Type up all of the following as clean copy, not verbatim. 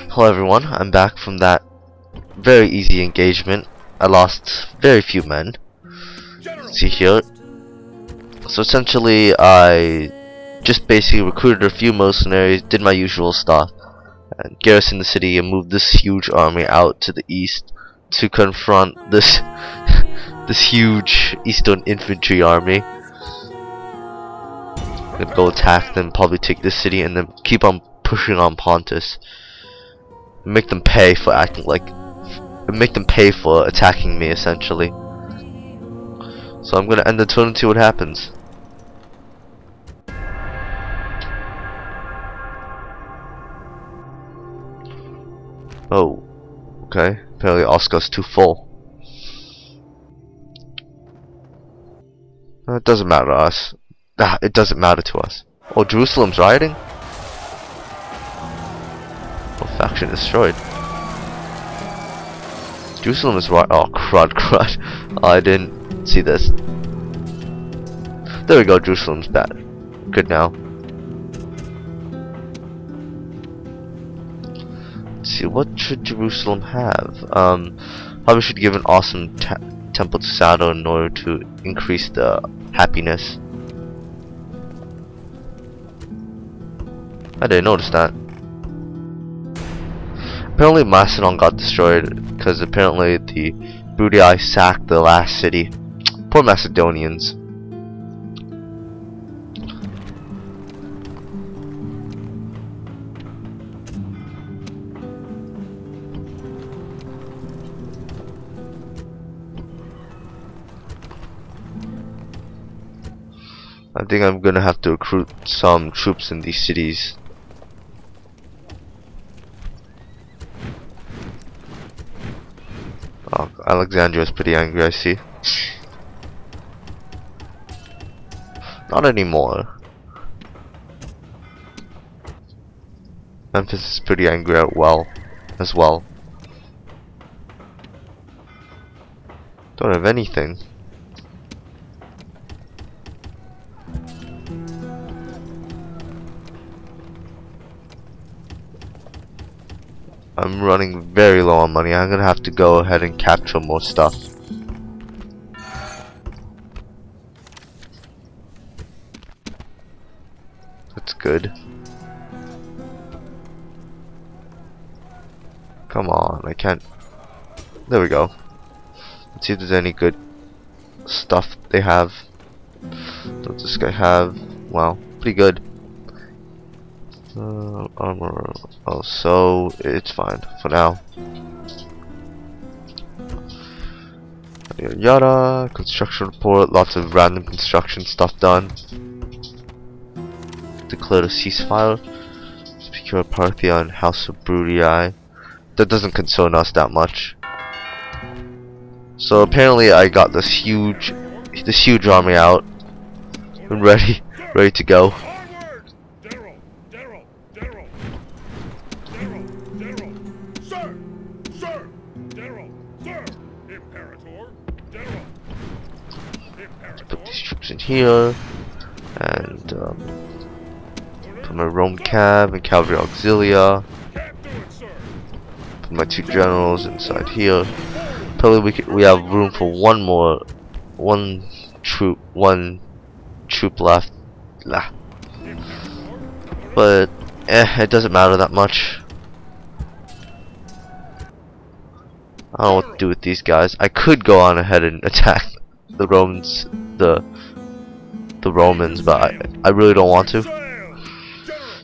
Hello everyone, I'm back from that very easy engagement. I lost very few men. Let's see here. So essentially I just basically recruited a few mercenaries, did my usual stuff, and garrisoned the city and moved this huge army out to the east to confront this this huge eastern infantry army. I'm gonna go attack them, probably take this city, and then keep on pushing on Pontus. Make them pay for acting like, make them pay for attacking me essentially. So I'm gonna end the turn and see what happens. Oh, okay. Apparently Oscar's too full. It doesn't matter to us. It doesn't matter to us. Oh, Jerusalem's rioting? Oh, faction destroyed. Jerusalem is right. Oh, crud. Oh, I didn't see this. There we go, Jerusalem's bad. Good now. Let's see, what should Jerusalem have? Probably should give an awesome temple to Saturn in order to increase the happiness. I didn't notice that. Apparently Macedon got destroyed because apparently the Bruttii sacked the last city. Poor Macedonians. I think I'm gonna have to recruit some troops in these cities. Oh, Alexandria is pretty angry, I see. Not anymore. Memphis is pretty angry as well. Don't have anything. I'm running very low on money. I'm gonna have to go ahead and capture more stuff. That's good. Come on, I can't. There we go. Let's see if there's any good stuff they have. What does this guy have? Wow, pretty good. Armor. Oh, so it's fine for now. Yada yada. Construction report. Lots of random construction stuff done. Declared a ceasefire. Secure Parthia and House of Bruttii. That doesn't concern us that much. So apparently I got this huge army out and ready to go. Put these troops in here, and put my Rome Cav and Cavalry Auxilia. Put my two generals inside here. Probably we have room for one troop left. But it doesn't matter that much. I don't know what to do with these guys. I could go on ahead and attack the Romans, the Romans, but I really don't want to.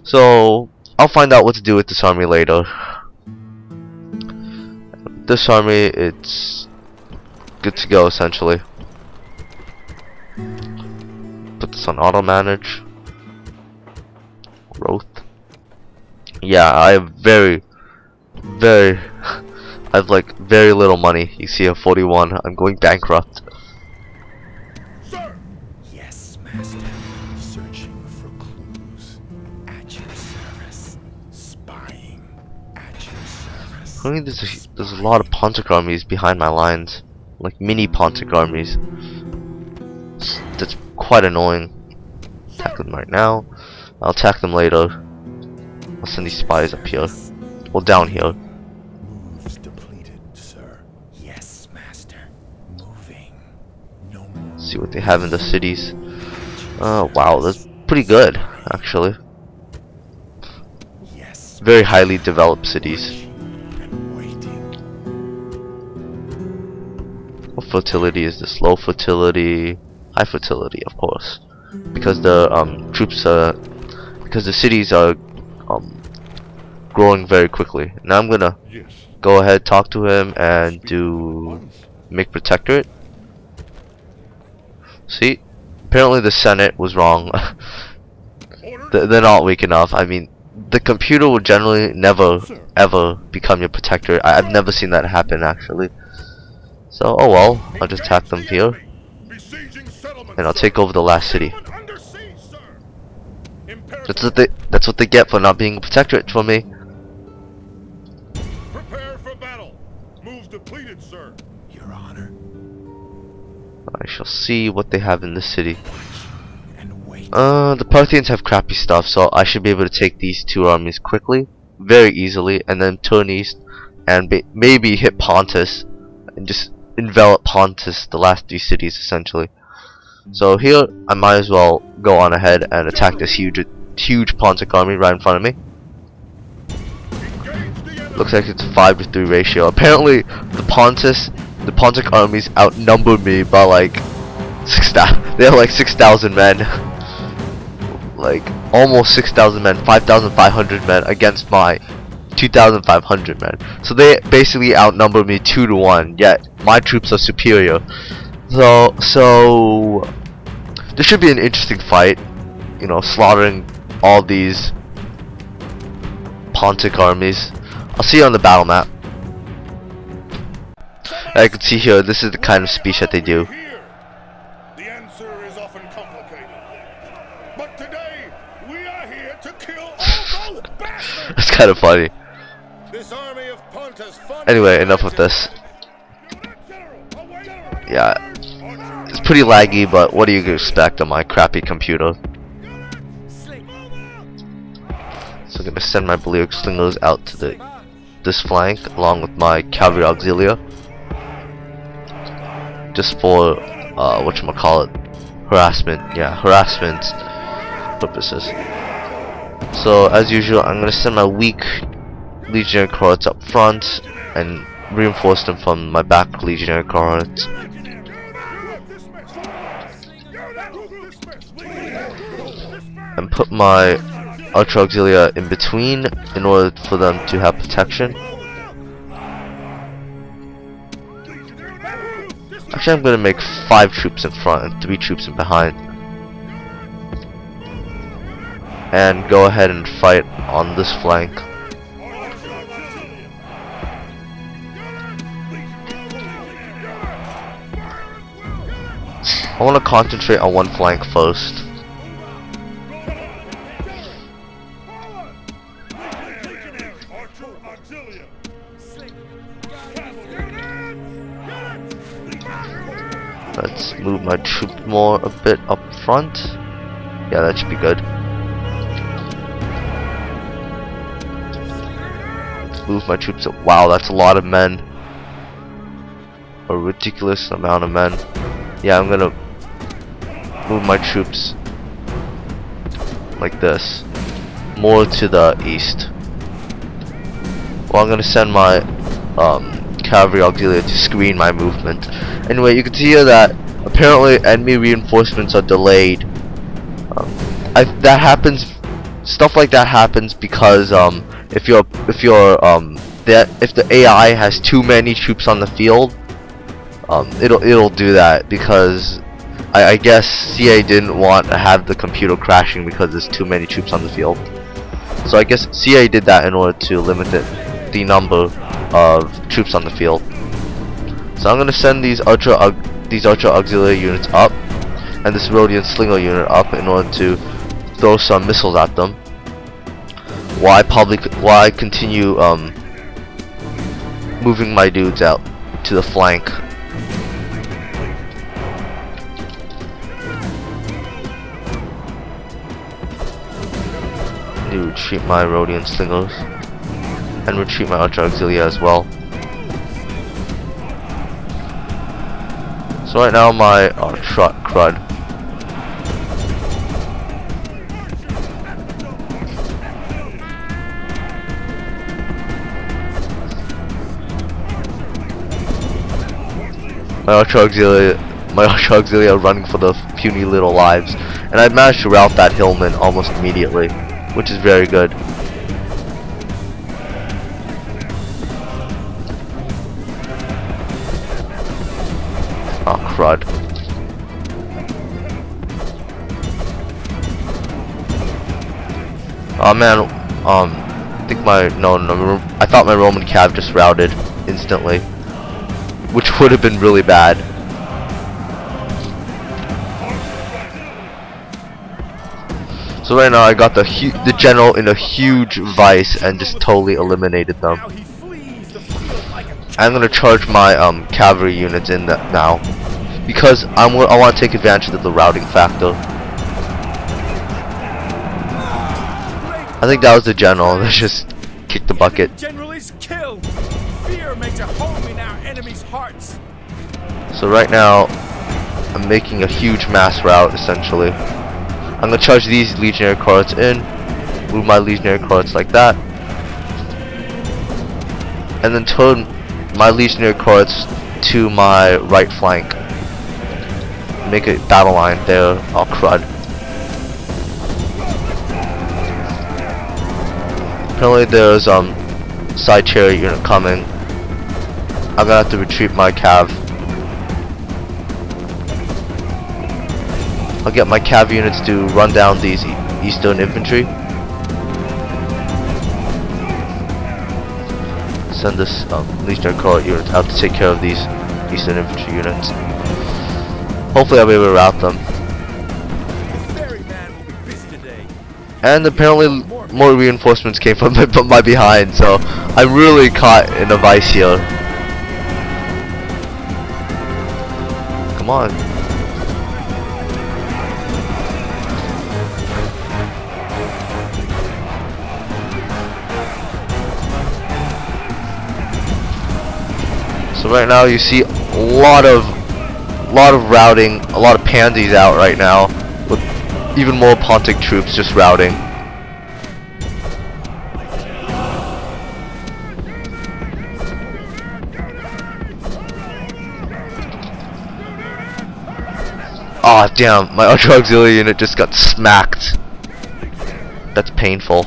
So I'll find out what to do with this army later. This army, it's good to go essentially. Put this on auto manage. Growth. Yeah, I have I have like very little money. You see a 41. I'm going bankrupt. Sir. Yes, master. Searching for clues. At your service. Spying. At your service. I think there's a lot of Pontic armies behind my lines, like mini Pontic armies. That's quite annoying. Attack them right now. I'll attack them later. I'll send these spies up here. Well, down here. Moves depleted, sir. Yes, master. Moving. No more. See what they have in the cities. Wow, that's pretty good, actually. Yes. Very highly developed cities. And waiting. What fertility is this? Low fertility, high fertility, of course, because the troops because the cities are growing very quickly. Now I'm gonna go ahead, talk to him, and make protectorate. See, apparently the Senate was wrong. They're not weak enough. I mean, the computer will generally never ever become your protectorate. I've never seen that happen, actually. So, oh well, I'll just attack them here, and I'll take over the last city. That's what they get for not being a protectorate for me. Prepare for battle. Move depleted, sir. Your honor. I shall see what they have in this city. And wait. The Parthians have crappy stuff, so I should be able to take these two armies quickly, very easily, and then turn east and maybe hit Pontus and just envelop Pontus, the last three cities essentially. So here I might as well go on ahead and attack this huge Pontic army right in front of me. Looks like it's a 5-to-3 ratio. Apparently the Pontic armies outnumber me by like 6,000. They have like 6,000 men. Like almost 6,000 men, 5,500 men against my 2,500 men. So they basically outnumber me 2-to-1, yet my troops are superior. So this should be an interesting fight, you know, slaughtering all these Pontic armies. I'll see you on the battle map. As you can see here, this is the kind of speech that they do. The answer is often complicated. But today, we are here to kill all those bastards! It's kind of funny. This army of Pontus. Anyway, enough of this. Yeah, it's pretty laggy, but what do you expect on my crappy computer? So I'm gonna send my Balearic Slingers out to this flank along with my cavalry auxilia, just for whatchamacallit, harassment. Yeah, harassment purposes. So as usual, I'm gonna send my weak legionary cohorts up front and reinforce them from my back legionary cohorts. And put my Ultra Auxilia in between in order for them to have protection. Actually, I'm gonna make 5 troops in front and 3 troops in behind, and go ahead and fight on this flank. I want to concentrate on one flank first. Let's move my troop a bit up front. Yeah, that should be good. Move my troops up. Wow, that's a lot of men. A ridiculous amount of men. Yeah, I'm gonna move my troops like this, more to the east. Well, I'm gonna send my cavalry auxilia to screen my movement. Anyway, you can see here that apparently enemy reinforcements are delayed. That happens. Stuff like that happens because if the AI has too many troops on the field, it'll do that, because I guess CA didn't want to have the computer crashing because there's too many troops on the field. So I guess CA did that in order to limit the number of troops on the field. So I'm gonna send these ultra auxiliary units up and this Rhodian Slinger unit up in order to throw some missiles at them, while I continue moving my dudes out to the flank. Need to retreat my Rhodian Slingers. and retreat my Ultra Auxilia as well. So right now my crud. My Ultra Auxilia are running for the puny little lives, and I managed to rout that hillman almost immediately, which is very good. Oh crud. Oh man, I think I thought my Roman cav just routed instantly, which would have been really bad. So right now I got the general in a huge vice and just totally eliminated them. I'm gonna charge my cavalry units in now because I want to take advantage of the routing factor. I think that was the general that just kicked the bucket. General is killed. Fear makes a home in our enemies' hearts. So right now I'm making a huge mass rout essentially. I'm gonna charge these legionary cohorts in, move my legionary cohorts like that, and then turn my legionary cohorts to my right flank. Make a battle line there. Oh crud. Apparently there's side chariot unit coming. I'm gonna have to retreat my cav. I'll get my cav units to run down these eastern infantry. Send this legionary cohort unit out to take care of these eastern infantry units. Hopefully I'll be able to rout them. And apparently more reinforcements came from my behind, so I'm really caught in a vice here. Come on. So right now you see a lot of routing, a lot of pansies out right now, with even more Pontic troops just routing. Aw, oh, damn, my Ultra Auxilia unit just got smacked. That's painful.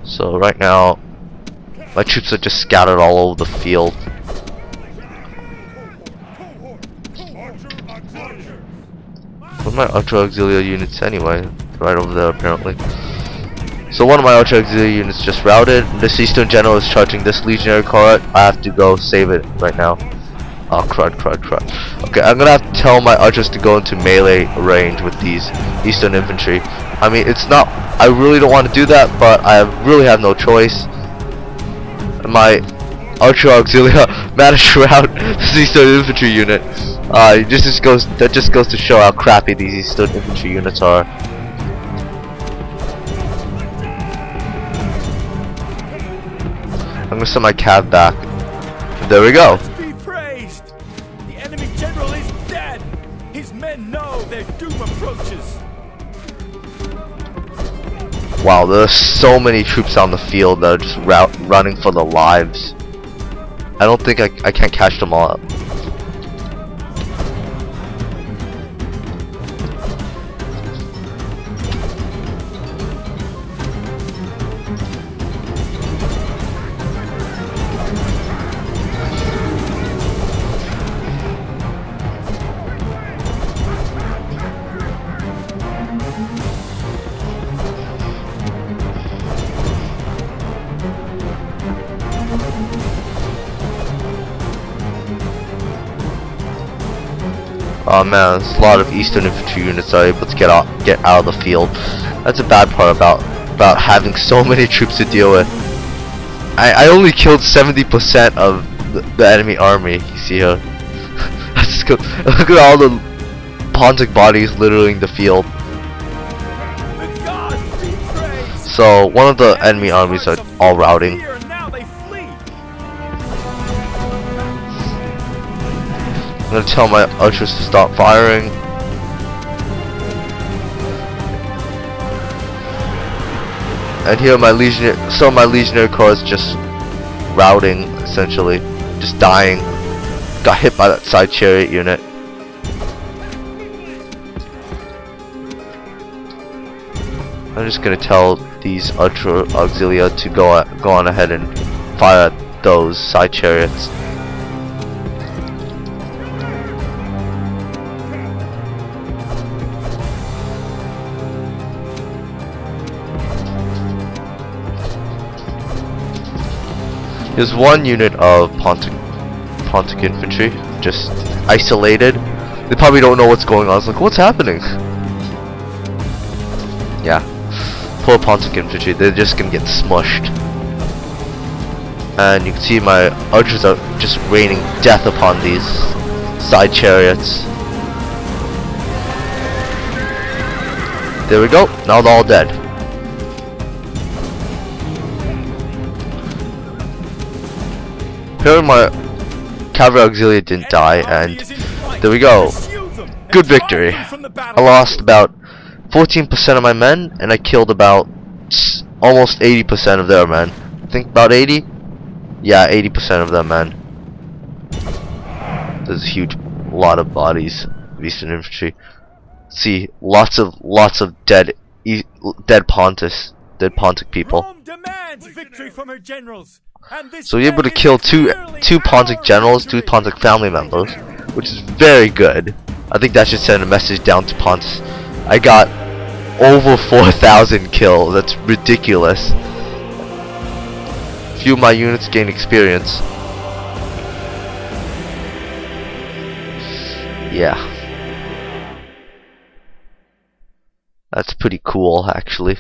So right now, my troops are just scattered all over the field. Where are my Ultra Auxilia units anyway? Right over there apparently. So one of my Ultra Auxilia units just routed. This Eastern General is charging this Legionary cohort. I have to go save it right now. Oh crud. Okay, I'm gonna have to tell my archers to go into melee range with these Eastern infantry. I mean, it's not, I really don't want to do that, but I really have no choice. My Ultra Auxilia managed to rout this Eastern infantry unit. That just goes to show how crappy these Eastern infantry units are. I'm gonna send my cav back. There we go. Be praised. The enemy general is dead. His men know their doom approaches. Wow, there's so many troops on the field that are just running for their lives. I don't think I can't catch them all up. Oh man, there's a lot of Eastern infantry units that are able to get out of the field. That's a bad part about having so many troops to deal with. I only killed 70% of the enemy army. You see here. Look at all the Pontic bodies littering the field. So one of the enemy armies are all routing. Now they flee. I'm gonna tell my archers to stop firing. And here my legionary corps is just routing, essentially, just dying. Got hit by that side chariot unit. I'm just gonna tell these archer auxilia to go on ahead and fire at those side chariots. There's one unit of Pontic infantry, just isolated. They probably don't know what's going on. It's like, what's happening? Yeah, poor Pontic infantry. They're just gonna get smushed. And you can see my archers are just raining death upon these side chariots. There we go. Now they're all dead. Apparently my cavalry auxilia didn't die, and there we go. Good victory. I lost about 14% of my men, and I killed about almost 80% of their men. I think about 80? Yeah, 80% of their men. There's a huge lot of bodies of Eastern infantry. See, lots of dead Pontic people. Rome demands victory from her generals. So you're able to kill two Pontic generals, 2 Pontic family members, which is very good. I think that should send a message down to Pontus. I got over 4,000 kills. That's ridiculous. Few of my units gain experience. Yeah. That's pretty cool, actually.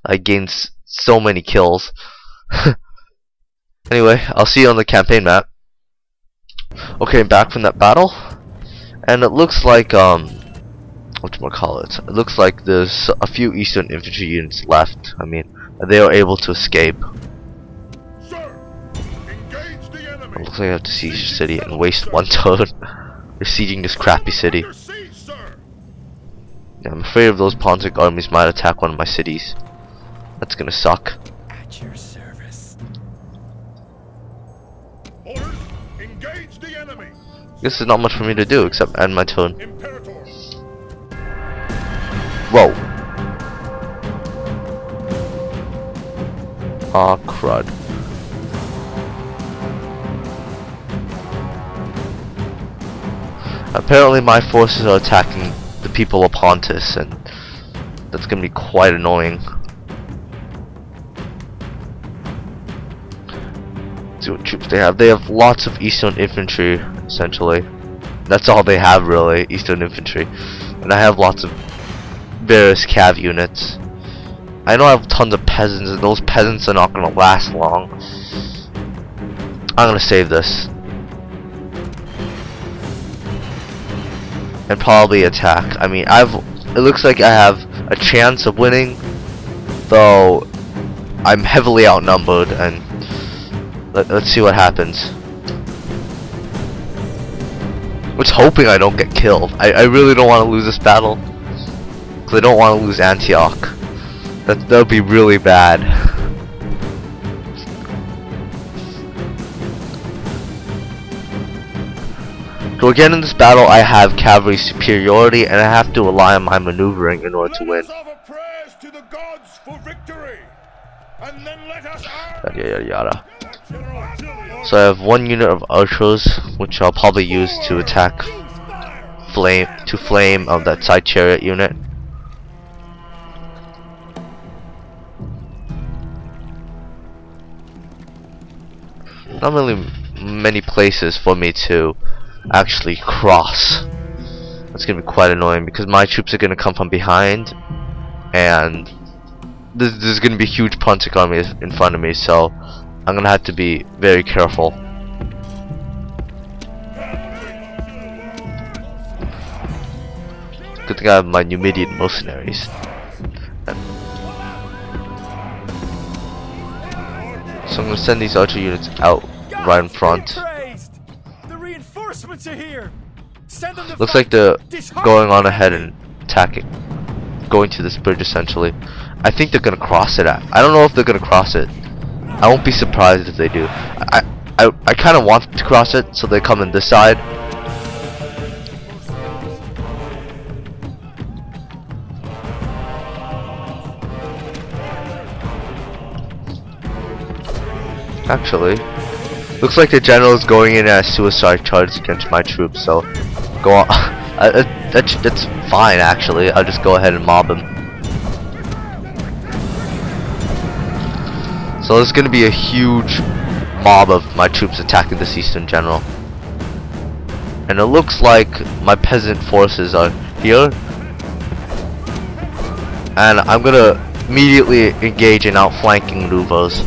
I gained so many kills. Anyway, I'll see you on the campaign map. Okay, back from that battle, and it looks like whatchamacallit, it looks like there's a few Eastern infantry units left. I mean, they are able to escape. Sir, engage the enemy. It looks like I have to siege the city and waste 1 turn. They're sieging this crappy city. Under siege, sir. Yeah, I'm afraid of those Pontic armies might attack one of my cities. That's gonna suck. At your service. Orders, engage the enemy. Guess there's not much for me to do except end my turn. Imperator. Whoa. Aw, crud. Apparently my forces are attacking the people of Pontus, and that's gonna be quite annoying. Let's see what troops they have. They have lots of Eastern infantry, essentially. That's all they have, really, Eastern infantry. And I have lots of various cav units. I know I have tons of peasants, and those peasants are not gonna last long. I'm gonna save this. And probably attack. I mean, it looks like I have a chance of winning, though I'm heavily outnumbered, and let's see what happens. I'm just hoping I don't get killed. I really don't want to lose this battle, because I don't want to lose Antioch. That would be really bad. So again, in this battle, I have cavalry superiority, and I have to rely on my maneuvering in order to win. Let us offer prayers to the gods for victory, and then let us Yada yada yada. So I have 1 unit of archers, which I'll probably use to attack flame of that side chariot unit. Not really many places for me to actually cross. That's gonna be quite annoying because my troops are gonna come from behind, and there's gonna be huge Pontic armies in front of me, so I'm gonna have to be very careful. Good thing I have my Numidian mercenaries. So I'm gonna send these archer units out right in front. The reinforcements are here. Send them to Looks fight. like they're Dishearten going on the ahead enemy. and attacking, going to this bridge essentially. I think they're gonna cross it. I don't know if they're gonna cross it. I won't be surprised if they do. I kind of want them to cross it, so they come in this side. Actually, looks like the general is going in as suicide charge against my troops, so go on. That's fine actually. I'll just go ahead and mob him. So there's gonna be a huge mob of my troops attacking this eastern general. And it looks like my peasant forces are here. And I'm gonna immediately engage in outflanking maneuvers.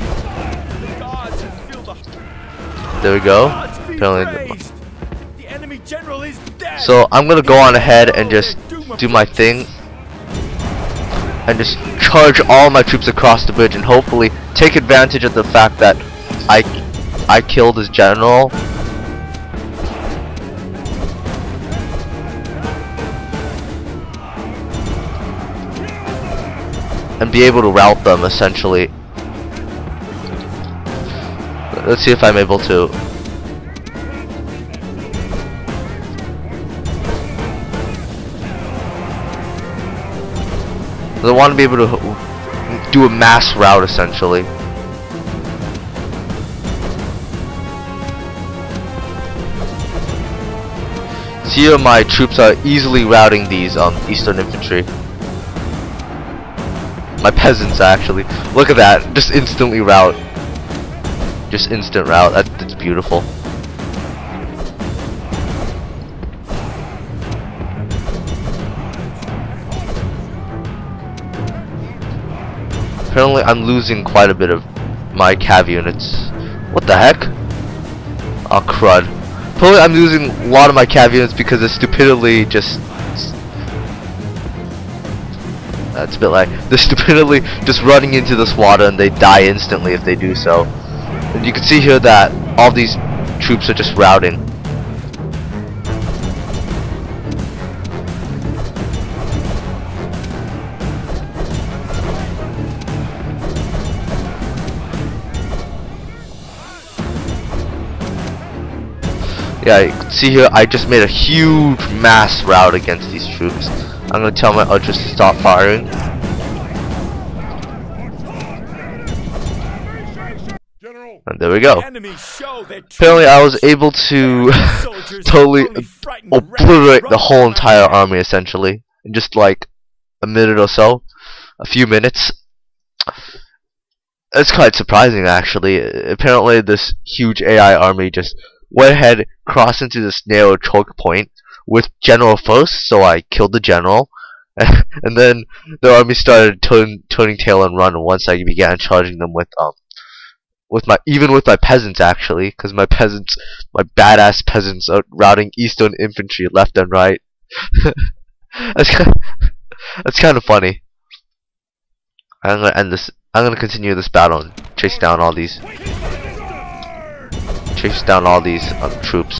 There we go. Apparently, the enemy general is dead. so I'm gonna go on ahead and just do my thing and just charge all my troops across the bridge and hopefully take advantage of the fact that I killed his general. And be able to rout them essentially. Let's see if I'm able to. I want to be able to do a mass rout essentially. So here my troops are easily routing these eastern infantry. My peasants actually. Look at that, just instantly rout. Just instant rout. That's beautiful. Apparently I'm losing quite a bit of my cav units. What the heck? Oh crud. Apparently I'm losing a lot of my cav units because they're stupidly just... That's a bit like... They're stupidly just running into this water and they die instantly if they do so. And you can see here that all these troops are just routing. Yeah, you can see here I just made a huge mass rout against these troops. I'm gonna tell my archers to stop firing. And there we go. Apparently I was able to totally obliterate the whole entire army essentially in just like a minute or so. A few minutes. It's quite surprising actually. Apparently this huge AI army just went ahead, crossed into this narrow choke point with general first, so I killed the general. And then the army started turning tail and run once I began charging them with my peasants actually, because my badass peasants are routing eastern infantry left and right. That's kind of funny. I'm gonna end this. I'm gonna continue this battle and chase down all these troops.